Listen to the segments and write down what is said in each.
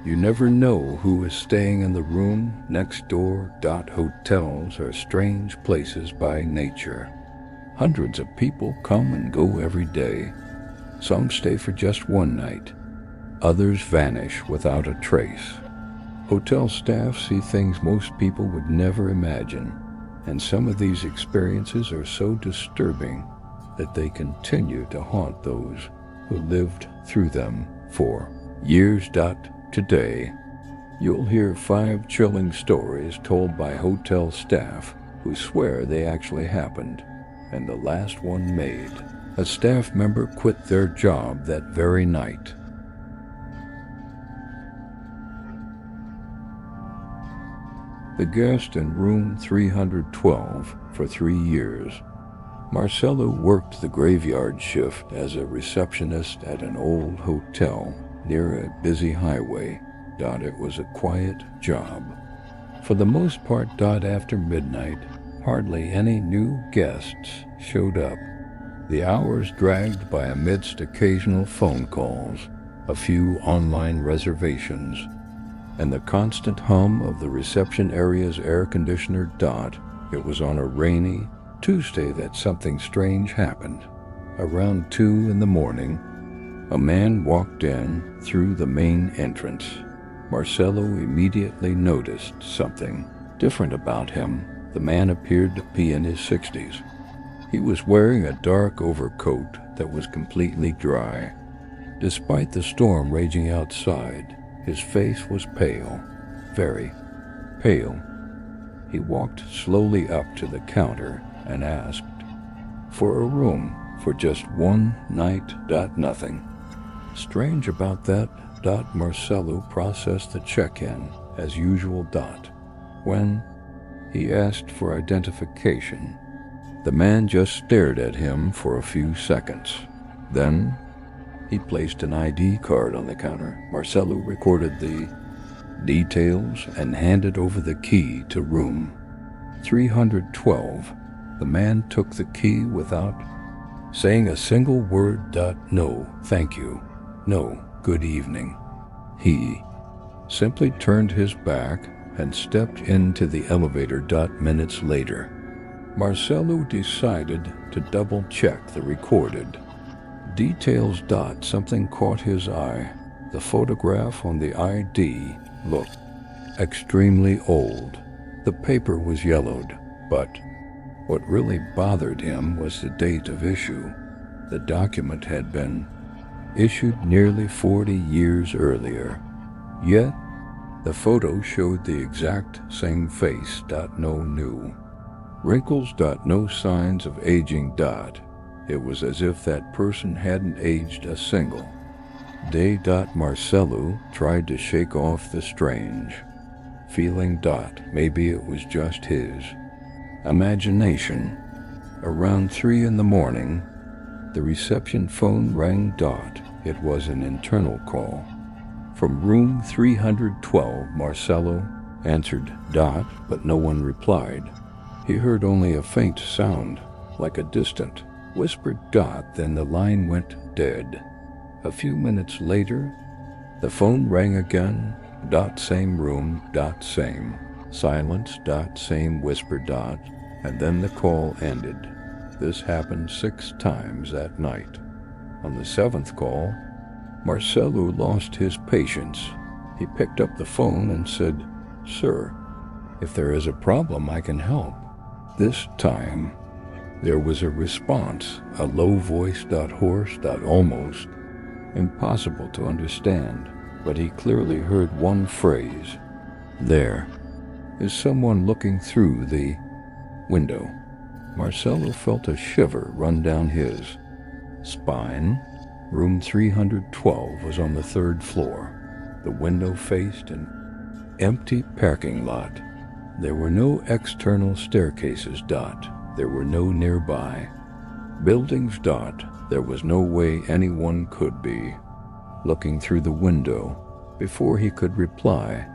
You never know who is staying in the room next door. Hotels are strange places by nature. Hundreds of people come and go every day. Some stay for just one night. Others vanish without a trace. Hotel staff see things most people would never imagine, and some of these experiences are so disturbing that they continue to haunt those who lived through them for years. Today, you'll hear 5 chilling stories told by hotel staff who swear they actually happened, and the last one made. A staff member quit their job that very night. The guest in room 312 for 3 years. Marcelo worked the graveyard shift as a receptionist at an old hotel near a busy highway. It was a quiet job. For the most part, after midnight, hardly any new guests showed up. The hours dragged by amidst occasional phone calls, a few online reservations, and the constant hum of the reception area's air conditioner. It was on a rainy Tuesday that something strange happened. Around 2 in the morning, a man walked in through the main entrance. Marcelo immediately noticed something different about him. The man appeared to be in his 60s. He was wearing a dark overcoat that was completely dry. Despite the storm raging outside, his face was pale, very pale. He walked slowly up to the counter and asked for a room for just one night. Nothing strange about that. Marcelo processed the check-in as usual. When he asked for identification, the man just stared at him for a few seconds. Then he placed an ID card on the counter. Marcelo recorded the details and handed over the key to room 312. The man took the key without saying a single word. No, thank you. No, good evening. He simply turned his back and stepped into the elevator. Minutes later, Marcelo decided to double-check the recorded details. Something caught his eye. The photograph on the ID looked extremely old. The paper was yellowed, but what really bothered him was the date of issue. The document had been issued nearly 40 years earlier. Yet, the photo showed the exact same face. No new wrinkles. No signs of aging. It was as if that person hadn't aged a single day. Marcelo tried to shake off the strange feeling. Maybe it was just his imagination. Around 3 in the morning, the reception phone rang. It was an internal call from room 312. Marcelo answered. But no one replied. He heard only a faint sound, like a distant whispered. Then the line went dead. A few minutes later, the phone rang again. Same room. Same silence. Same whisper. And then the call ended. This happened 6 times that night. On the 7th call, Marcelo lost his patience. He picked up the phone and said, "Sir, if there is a problem, I can help." This time, there was a response, a low voice. Hoarse. Almost impossible to understand, but he clearly heard one phrase. "There is someone looking through the window." Marcelo felt a shiver run down his spine. Room 312 was on the 3rd floor. The window faced an empty parking lot. There were no external staircases. There were no nearby buildings. There was no way anyone could be looking through the window. Before he could reply,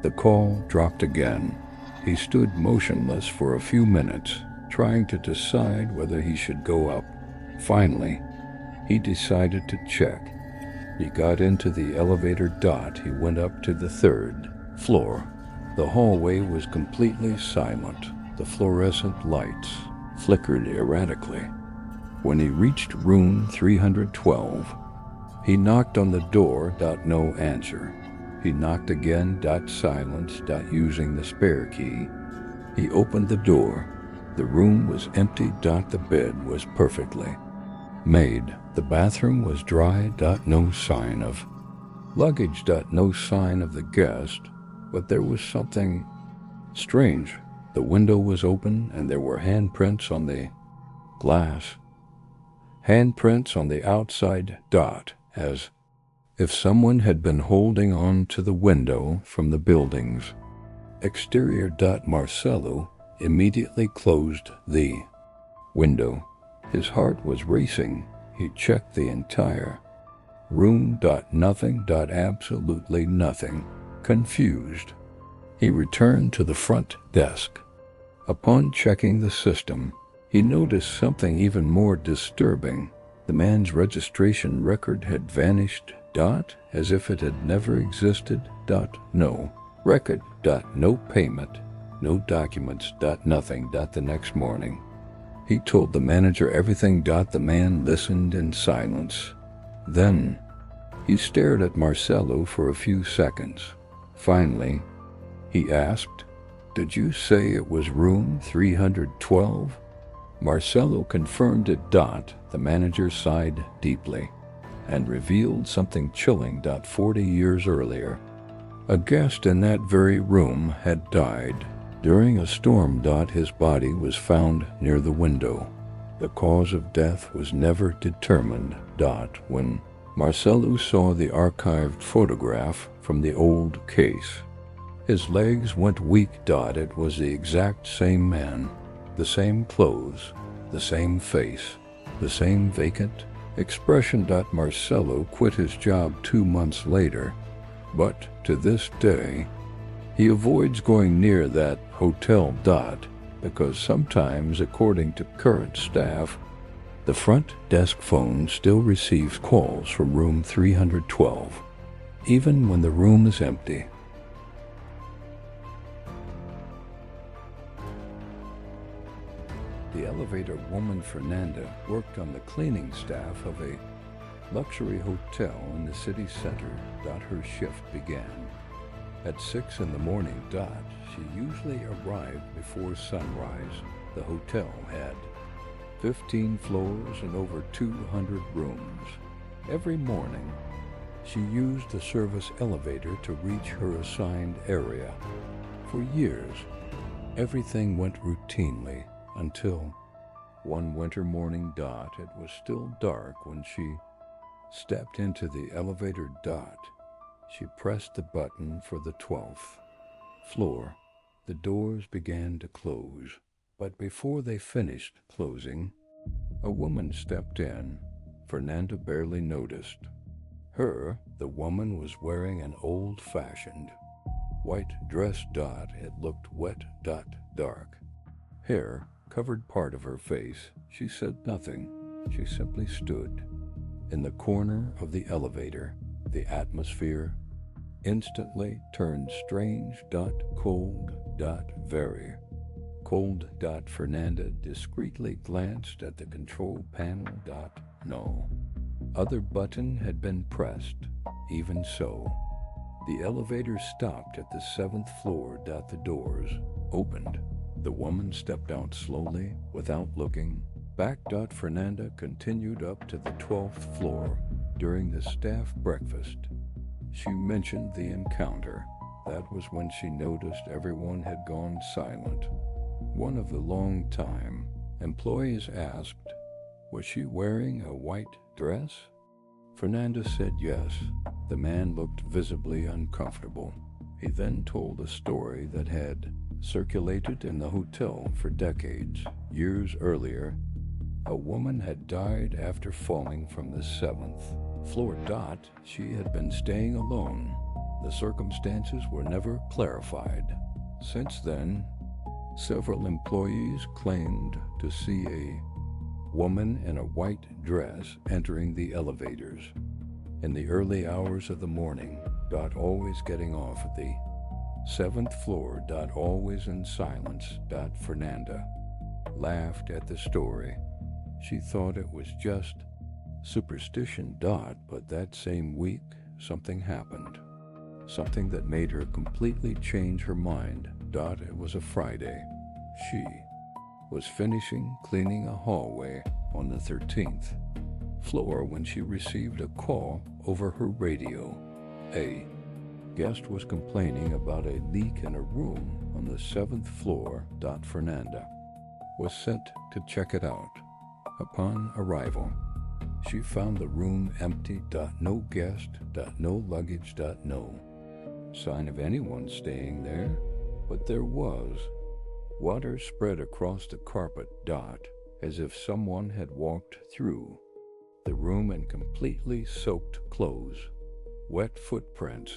the call dropped again. He stood motionless for a few minutes, trying to decide whether he should go up. Finally, he decided to check. He got into the elevator. He went up to the 3rd floor. The hallway was completely silent. The fluorescent lights flickered erratically. When he reached room 312, he knocked on the door. No answer. He knocked again. Silence. Using the spare key, he opened the door. The room was empty. The bed was perfectly made. The bathroom was dry. No sign of luggage. No sign of the guest. But there was something strange. The window was open and there were handprints on the glass. Handprints on the outside. As if someone had been holding on to the window from the building's exterior. Marcelo immediately closed the window. His heart was racing. He checked the entire room. Nothing. Absolutely nothing. Confused, he returned to the front desk. Upon checking the system, he noticed something even more disturbing. The man's registration record had vanished. As if it had never existed. No record. No payment. No documents. Nothing. The next morning, he told the manager everything. The man listened in silence. Then, he stared at Marcelo for a few seconds. Finally, he asked, "Did you say it was room 312? Marcelo confirmed it. The manager sighed deeply and revealed something chilling. 40 years earlier, a guest in that very room had died during a storm. His body was found near the window. The cause of death was never determined. When Marcelo saw the archived photograph from the old case, his legs went weak. It was the exact same man, the same clothes, the same face, the same vacant expression. Marcelo quit his job 2 months later, but to this day, he avoids going near that hotel. Because sometimes, according to current staff, the front desk phone still receives calls from room 312, even when the room is empty. The elevator woman Fernanda worked on the cleaning staff of a luxury hotel in the city center. Her shift began at 6 in the morning. She usually arrived before sunrise. The hotel had 15 floors and over 200 rooms. Every morning, she used the service elevator to reach her assigned area. For years, everything went routinely until one winter morning. It was still dark when she stepped into the elevator. She pressed the button for the 12th floor. The doors began to close, but before they finished closing, a woman stepped in. Fernanda barely noticed the woman was wearing an old-fashioned white dress. It looked wet. Dark hair covered part of her face. She said nothing. She simply stood in the corner of the elevator. The atmosphere instantly turned strange. Cold. Very cold. Fernanda discreetly glanced at the control panel. No other button had been pressed. Even so, the elevator stopped at the 7th floor. The doors opened. The woman stepped out slowly, without looking back. Fernanda continued up to the 12th floor. During the staff breakfast, she mentioned the encounter. That was when she noticed everyone had gone silent. One of the long-time employees asked, was she wearing a white dress? Fernanda said yes. The man looked visibly uncomfortable. He then told a story that had circulated in the hotel for decades. Years earlier, a woman had died after falling from the 7th floor. She had been staying alone. The circumstances were never clarified. Since then, several employees claimed to see a woman in a white dress entering the elevators. In the early hours of the morning, always getting off at the 7th floor, always in silence, Fernanda laughed at the story. She thought it was just superstition, but that same week, something happened. Something that made her completely change her mind. It was a Friday. She was finishing cleaning a hallway on the 13th floor when she received a call over her radio. A guest was complaining about a leak in a room on the 7th floor. Fernanda was sent to check it out. Upon arrival, she found the room empty. No guest. No luggage. No sign of anyone staying there, but there was water spread across the carpet. As if someone had walked through the room in completely soaked clothes. Wet footprints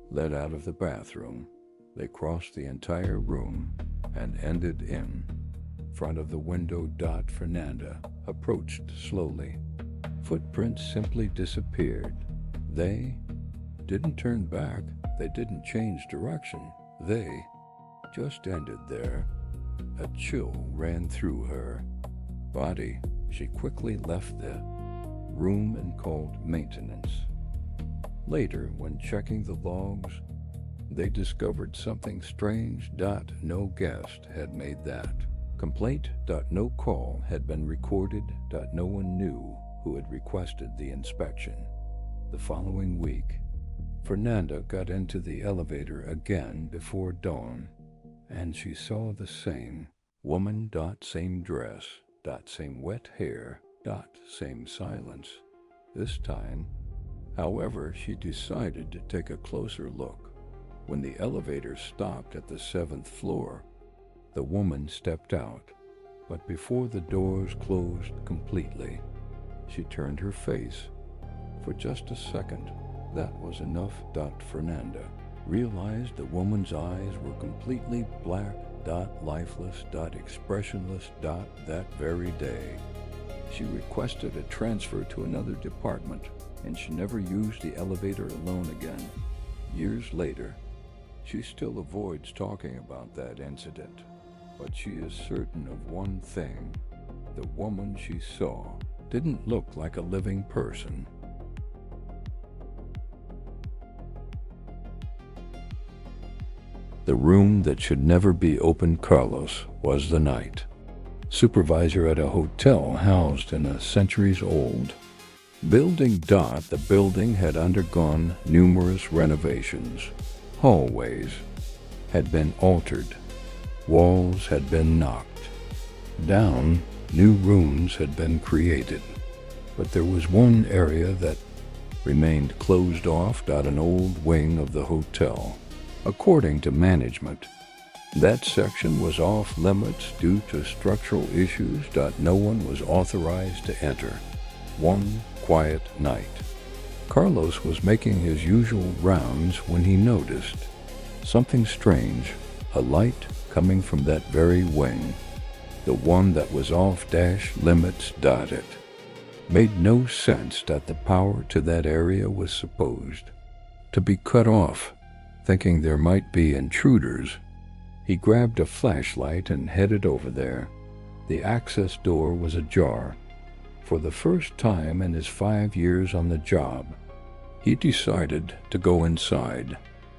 led out of the bathroom. They crossed the entire room and ended in front of the window. Fernanda approached slowly. Footprints simply disappeared. They didn't turn back. They didn't change direction. They just ended there. A chill ran through her body. She quickly left the room and called maintenance. Later, when checking the logs, they discovered something strange. No guest had made that complaint. No call had been recorded. No one knew who had requested the inspection. The following week, Fernanda got into the elevator again before dawn, and she saw the same woman. Same dress. Same wet hair. Same silence. This time, however, she decided to take a closer look. When the elevator stopped at the 7th floor, the woman stepped out, but before the doors closed completely, she turned her face. For just a second, that was enough. Fernanda realized the woman's eyes were completely black. Lifeless. Expressionless. That very day, she requested a transfer to another department, and she never used the elevator alone again. Years later, she still avoids talking about that incident, but she is certain of one thing: the woman she saw didn't look like a living person. The room that should never be opened. Carlos was the night supervisor at a hotel housed in a centuries-old building. The building had undergone numerous renovations. Hallways had been altered. Walls had been knocked down. New rooms had been created. But there was one area that remained closed off. An old wing of the hotel. According to management, that section was off limits due to structural issues. No one was authorized to enter. One quiet night, Carlos was making his usual rounds when he noticed something strange, a light coming from that very wing, the one that was off limits. It made no sense that the power to that area was supposed to be cut off. Thinking there might be intruders, he grabbed a flashlight and headed over there. The access door was ajar. For the first time in his 5 years on the job, he decided to go inside.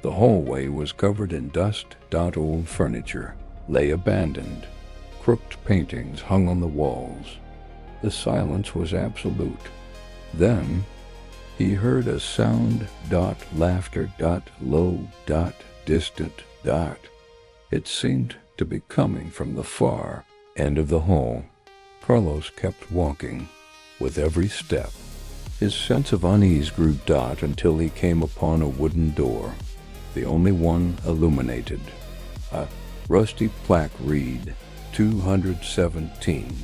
The hallway was covered in dust. Old furniture lay abandoned. Crooked paintings hung on the walls. The silence was absolute. Then he heard a sound. Laughter. Low. Distant. It seemed to be coming from the far end of the hall. Carlos kept walking. With every step, his sense of unease grew. Until he came upon a wooden door, the only one illuminated. A rusty plaque read 217.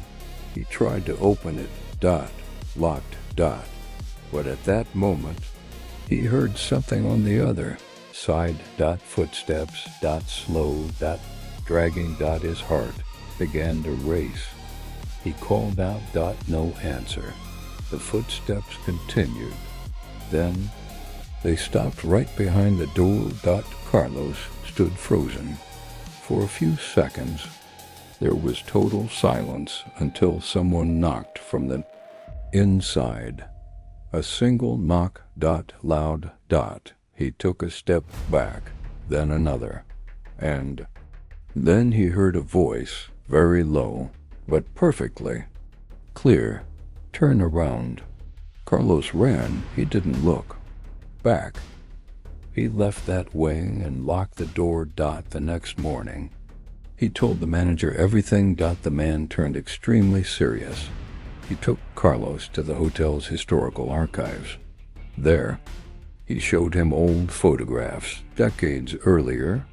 He tried to open it. Locked. But at that moment, he heard something on the other side. Footsteps. Slow. Dragging. His heart began to race. He called out. No answer. The footsteps continued. Then they stopped right behind the door. Carlos stood frozen. For a few seconds, there was total silence until someone knocked from the inside. A single knock. Loud. He took a step back, then another, and then he heard a voice, very low, but perfectly clear. Turn around. Carlos ran. He didn't look back. He left that way and locked the door. The next morning, he told the manager everything. The man turned extremely serious. He took Carlos to the hotel's historical archives. There, he showed him old photographs. Decades earlier,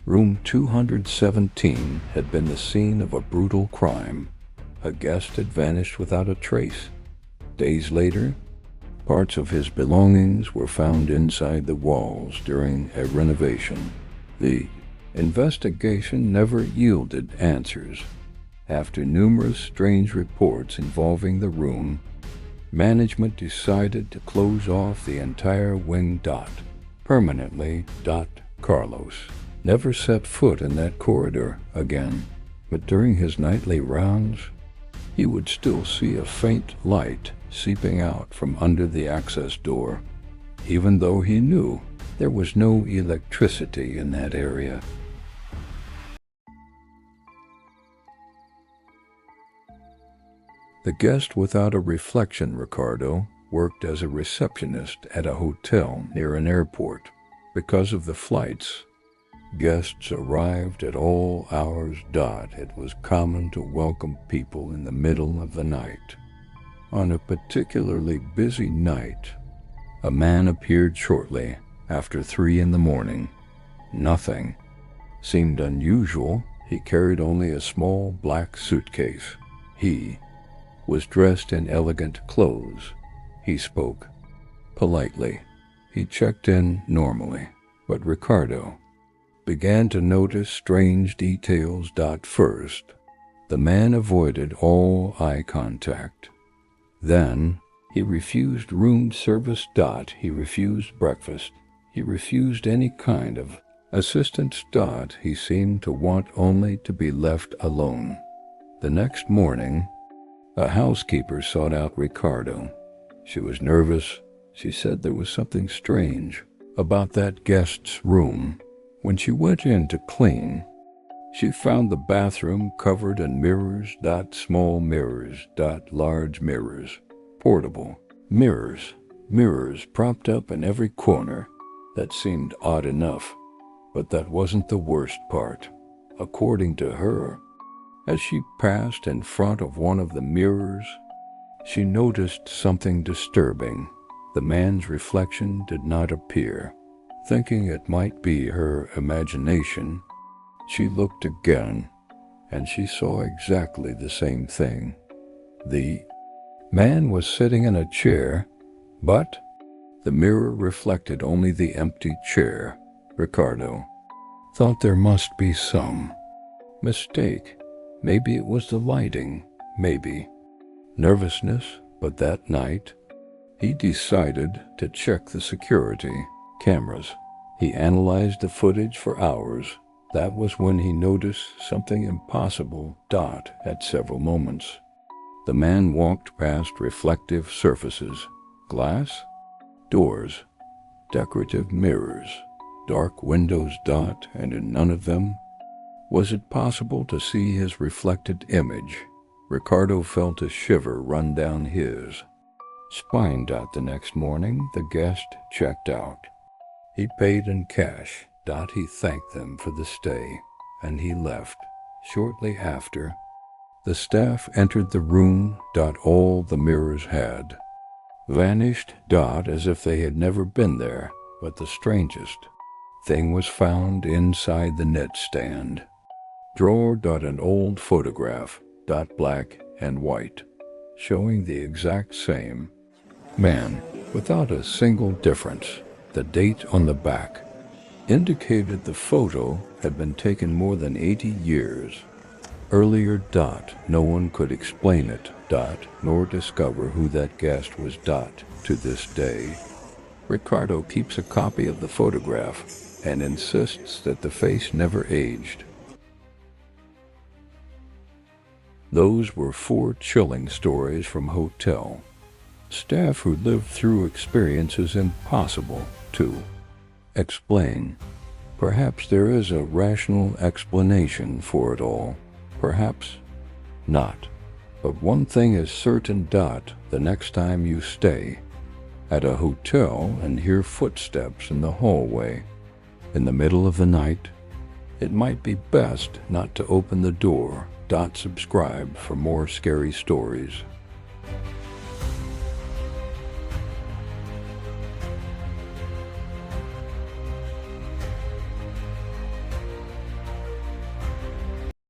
room 217 had been the scene of a brutal crime. A guest had vanished without a trace. Days later, parts of his belongings were found inside the walls during a renovation. The investigation never yielded answers. After numerous strange reports involving the room, management decided to close off the entire wing. Permanently. Carlos never set foot in that corridor again, but during his nightly rounds, he would still see a faint light seeping out from under the access door, even though he knew there was no electricity in that area. The guest without a reflection, Ricardo, worked as a receptionist at a hotel near an airport. Because of the flights, guests arrived at all hours. It was common to welcome people in the middle of the night. On a particularly busy night, a man appeared shortly after 3 a.m. Nothing seemed unusual. He carried only a small black suitcase. He was dressed in elegant clothes. He spoke politely. He checked in normally, but Ricardo began to notice strange details. First, the man avoided all eye contact. Then, he refused room service. He refused breakfast. He refused any kind of assistance. He seemed to want only to be left alone. The next morning, a housekeeper sought out Ricardo. She was nervous. She said there was something strange about that guest's room. When she went in to clean, she found the bathroom covered in mirrors. Small mirrors. Large mirrors. Portable mirrors. Mirrors propped up in every corner. That seemed odd enough, but that wasn't the worst part. According to her, as she passed in front of one of the mirrors, she noticed something disturbing. The man's reflection did not appear. Thinking it might be her imagination, she looked again, and she saw exactly the same thing. The man was sitting in a chair, but the mirror reflected only the empty chair. Ricardo thought there must be some mistake. Maybe it was the lighting, maybe nervousness, but that night, he decided to check the security cameras. He analyzed the footage for hours. That was when he noticed something impossible. At several moments, the man walked past reflective surfaces, glass, doors, decorative mirrors, dark windows. And in none of them was it possible to see his reflected image. Ricardo felt a shiver run down his spine. The next morning, the guest checked out. He paid in cash. He thanked them for the stay, and he left. Shortly after, the staff entered the room. All the mirrors had vanished. As if they had never been there. But the strangest thing was found inside the nightstand drawer. An old photograph. Black and white, showing the exact same man without a single difference. The date on the back indicated the photo had been taken more than 80 years earlier. No one could explain it. Nor discover who that guest was. To this day, Ricardo keeps a copy of the photograph and insists that the face never aged. Those were 4 chilling stories from Hotel staff who lived through experiences impossible to explain. Perhaps there is a rational explanation for it all. Perhaps not. But one thing is certain, the next time you stay at a hotel and hear footsteps in the hallway in the middle of the night, it might be best not to open the door. Subscribe for more scary stories.